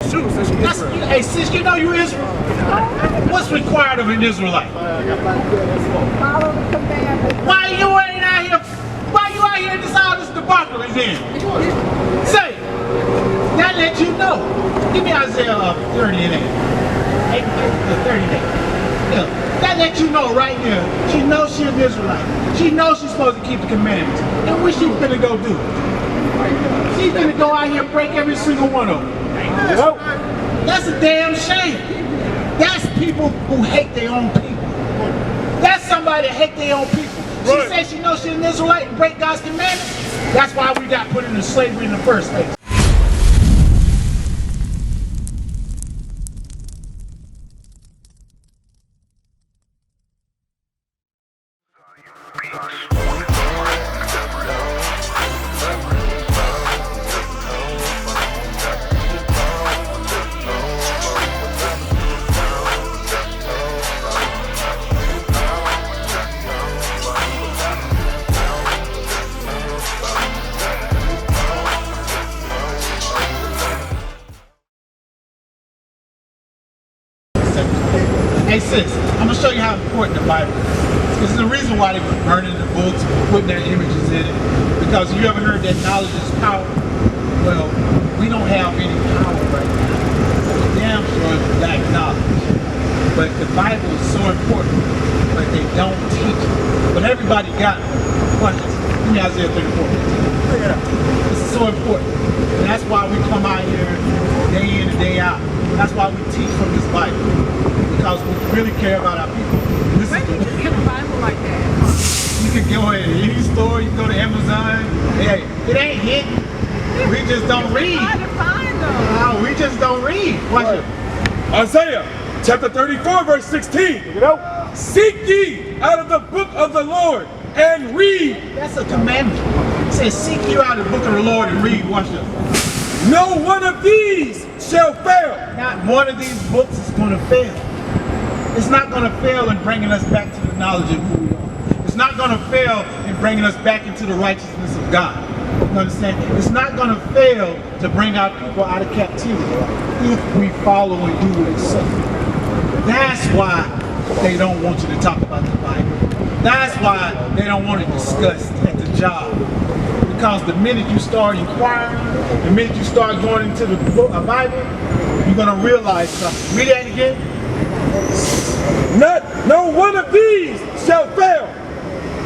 That's true. Since you're Israel. Hey, since you know you're Israel, what's required of an Israelite? Follow the commandments. Why you ain't out here? Why you out here in this all this debacle then? Say, that let you know. Give me Isaiah 30 and 8. 38. Yeah, that let you know right here. She knows she's an Israelite. She knows she's supposed to keep the commandments. And what she's gonna go do? She's gonna go out here and break every single one of them. That's a damn shame. That's people who hate their own people. That's somebody that hate their own people. She says she knows she's an Israelite and break God's commandments. That's why we got put into slavery in the first place. Hey sis, I'm gonna show you how important the Bible is. This is the reason why they were burning the books, putting their images in it. Because you ever heard that knowledge is power? Well, we don't have any power right now. We're damn sure we lack knowledge. But the Bible is so important, but they don't teach it. But everybody got it. Watch this. Give me Isaiah 34. Look it up. This is so important. And that's why we come out here day in and day out. That's why we teach from this Bible. Because we really care about our people. Where did you get a Bible like that? You can go in any store, you can go to Amazon. Hey, it ain't hidden. We just don't read. It's hard to find them. No, we just don't read. Watch it. Isaiah chapter 34 verse 16. Seek ye out of the book of the Lord and read. That's a commandment. It says, seek you out of the book of the Lord and read. Watch this. No one of these shall fail. Not one of these books is going to fail. It's not going to fail in bringing us back to the knowledge of who we are. It's not going to fail in bringing us back into the righteousness of God. You understand? It's not going to fail to bring our people out of captivity if we follow and do what it says. That's why they don't want you to talk about the Bible. That's why they don't want it discussed at the job. Because the minute you start inquiring, the minute you start going into the Bible, you're going to realize something. Read that again. No one of these shall fail.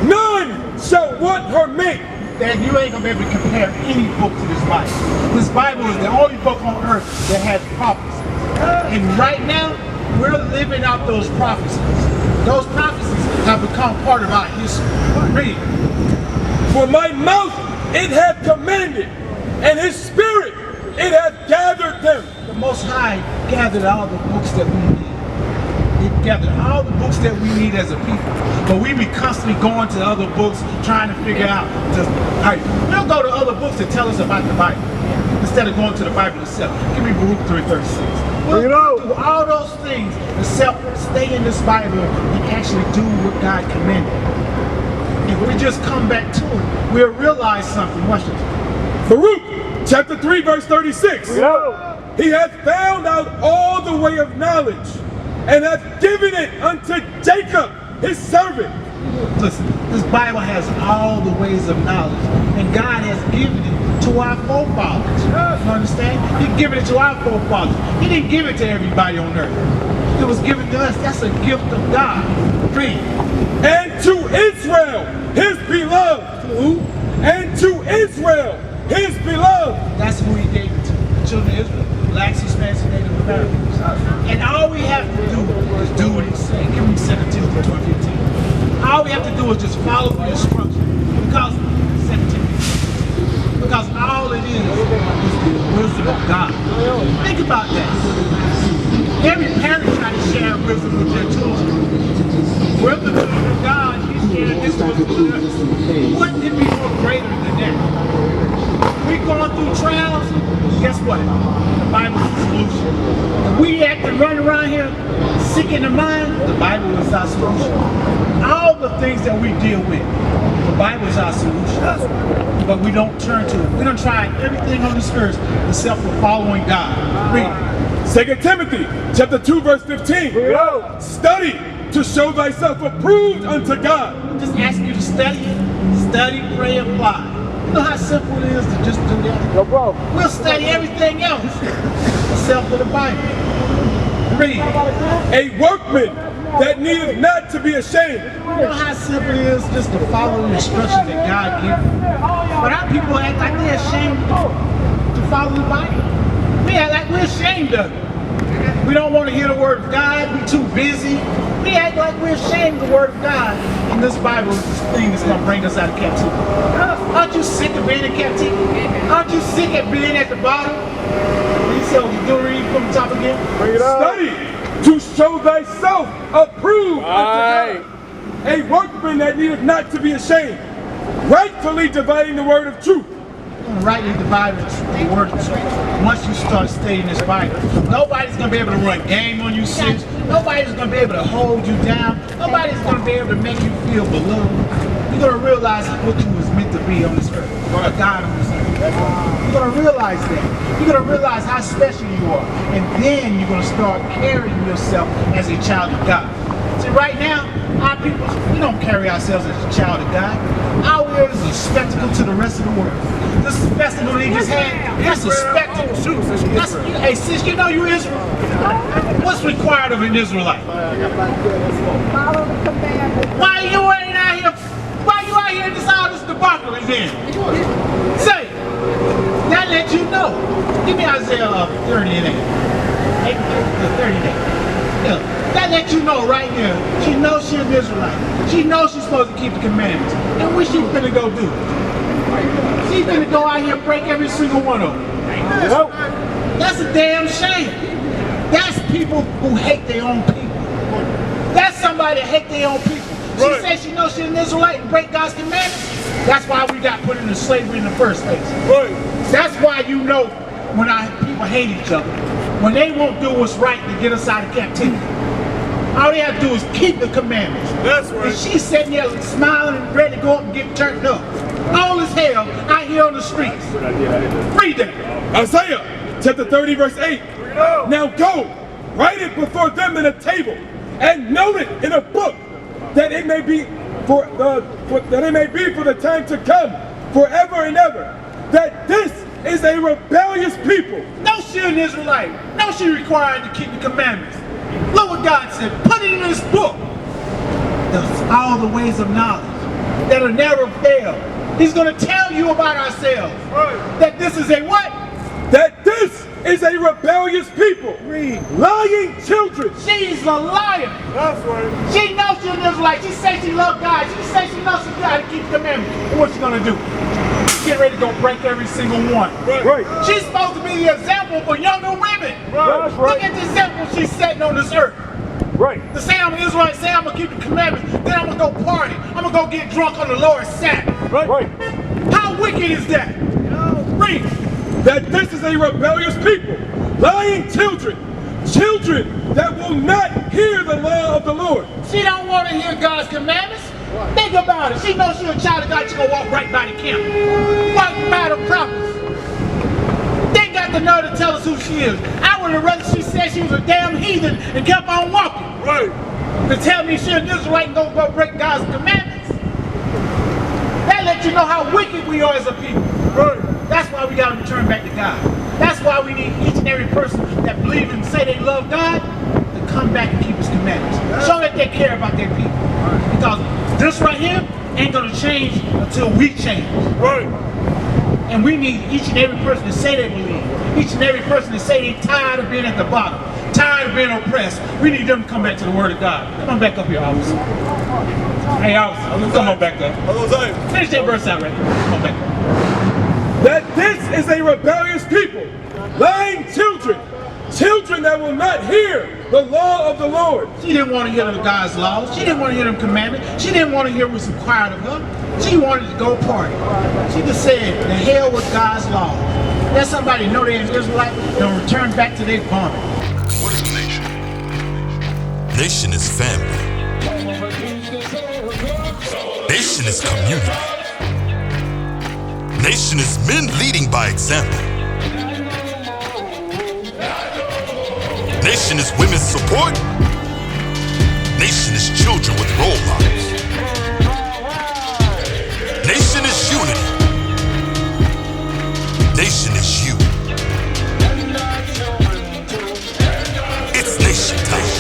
None shall want her mate. That you ain't gonna be able to compare any book to this Bible. This Bible is the only book on earth that has prophecies. And right now, we're living out those prophecies. Those prophecies have become part of our history. Read. For my mouth it hath commanded, and his spirit it hath gathered them. The Most High gathered all the books that we need. He gathered all the books that we need as a people. But we be constantly going to other books, trying to figure out. We'll go to other books that tell us about the Bible instead of going to the Bible itself. Give me Baruch 3:36. We'll do all those things except stay in this Bible and actually do what God commanded. If we just come back to it, we'll realize something. Watch this. Baruch chapter 3 verse 36. He hath found out all the way of knowledge, and hath given it unto Jacob his servant. Listen, this Bible has all the ways of knowledge, and God has given it to our forefathers. You understand? He given it to our forefathers. He didn't give it to everybody on earth. It was given to us. That's a gift of God. Read. And to Israel, his beloved. Who? And to Israel, his beloved. That's who he gave it to. The children of Israel. Blacks, Hispanics, and Native Americans. And all we have to do is do what he said. Give me 2 Timothy 2:15. All we have to do is just follow the instruction. Because 2 Timothy 2:15. Because all it is the wisdom of God. Think about that. Every parent tries to share wisdom with their children. We're the children of God. He's sharing this wisdom with us. What could be more greater than that? We're going through trials. Guess what? The Bible is the solution. If we have to run around here sick in the mind, the Bible is our solution. All the things that we deal with, the Bible is our solution. But we don't turn to it. We don't try everything on this earth except for following God. Read. 2 Timothy chapter 2 verse 15. Study to show thyself approved unto God. I'm just asking you to study it. Study, pray, apply. You know how simple it is to just do that? No problem. We'll study everything else except for the Bible. Read. A workman that needeth not to be ashamed. You know how simple it is just to follow the instructions that God gives you? But our people act like they're ashamed to follow the Bible. We act like we're ashamed of it. We don't want to hear the word of God. We're too busy. We act like we're ashamed of the word of God. And this Bible is this thing that's going to bring us out of captivity. Aren't you sick of being in captivity? Aren't you sick of being at the bottom? So you do read from the top again? Bring it up. Study to show thyself approved unto God. A workman that needeth not to be ashamed, rightfully dividing the word of truth. Rightly dividing the word of truth. Once you start studying this Bible, nobody's going to be able to run game on you, sis. Nobody's going to be able to hold you down. Nobody's going to be able to make you feel belittled. You're going to realize what you was meant to be on this earth, or a God on this earth. You're going to realize that. You're going to realize how special you are. And then you're going to start carrying yourself as a child of God. See, right now, our people, we don't carry ourselves as a child of God. Our world is a spectacle to the rest of the world. This festival they just had, that's a spectacle. Hey, sis, you know you Israel? What's required of an Israelite? Follow the commandments. Why you ain't out here? Why you out here in this all this debacle then? Say, that let you know. Give me Isaiah 30 and 8. 38. Yeah. That let you know right here. She knows she's an Israelite. She knows she's supposed to keep the commandments. And what she's gonna go do? She's gonna go out here and break every single one of them. That's a damn shame. That's people who hate their own people. That's somebody that hate their own people. She says she knows she's an Israelite and break God's commandments. That's why we got put into slavery in the first place. That's why you know when our people hate each other. When they won't do what's right to get us out of captivity. All they have to do is keep the commandments. That's right. And she's sitting there smiling and ready to go up and get turned up. All is hell out here on the streets. Read that. Isaiah chapter 30 verse 8. Now go, write it before them in a table, and note it in a book, that it may be for the time to come, forever and ever, that this is a rebellious people. No, she an Israelite. No, she required to keep the commandments. Look what God said. Put it in this book. All the ways of knowledge that'll never fail. He's going to tell you about ourselves. That this is a what? That this is a rebellious people. Read. Lying children. She's a liar. That's right. She knows she's an Israelite. She says she loves God. She says she knows she's got to keep the commandments. And what's she going to do? Get ready to go break every single one. Right. She's supposed to be the example for younger women. That's right. Look at the example she's setting on this earth. Right. To say I'm an Israelite, say I'm going to keep the commandments, then I'm going to go party. I'm going to go get drunk on the Lord's Sabbath. Right. How wicked is that? Read. That this is a rebellious people, lying children, children that will not hear the law of the Lord. She don't want to hear God's commandments. Think about it. She knows she's a child of God. She's going to walk right by the camp. Walk by the prophets. They got the nerve to tell us who she is. I would have rather she said she was a damn heathen and kept on walking. Right. To tell me she's an Israelite and go break God's commandments. That lets you know how wicked we are as a people. Right. That's why we got to return back to God. That's why we need each and every person that believes and say they love God to come back and keep His commandments. Show that they care about their people. Because this right here ain't going to change until we change. Right. And we need each and every person to say they believe. Each and every person to say they're tired of being at the bottom. Tired of being oppressed. We need them to come back to the Word of God. Come on back up here, officer. Hey, officer, come on back up. Finish that verse out right here. Come on back up. That this is a rebellious people, lying children, children that will not hear the law of the Lord. She didn't want to hear God's laws. She didn't want to hear them commandments. She didn't want to hear what's required of her. She wanted to go party. She just said, the hell with God's law. Let somebody know they're an Israelite and return back to their bondage. What is a nation? Nation is family. Nation is community. Nation is men leading by example. Nation is women's support. Nation is children with role models. Nation is unity. Nation is you. It's nation time.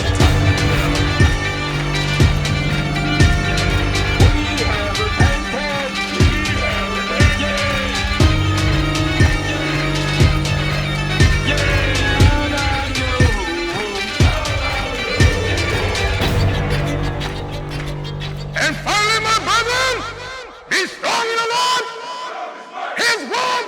And finally, my brethren, be strong in the Lord, His word,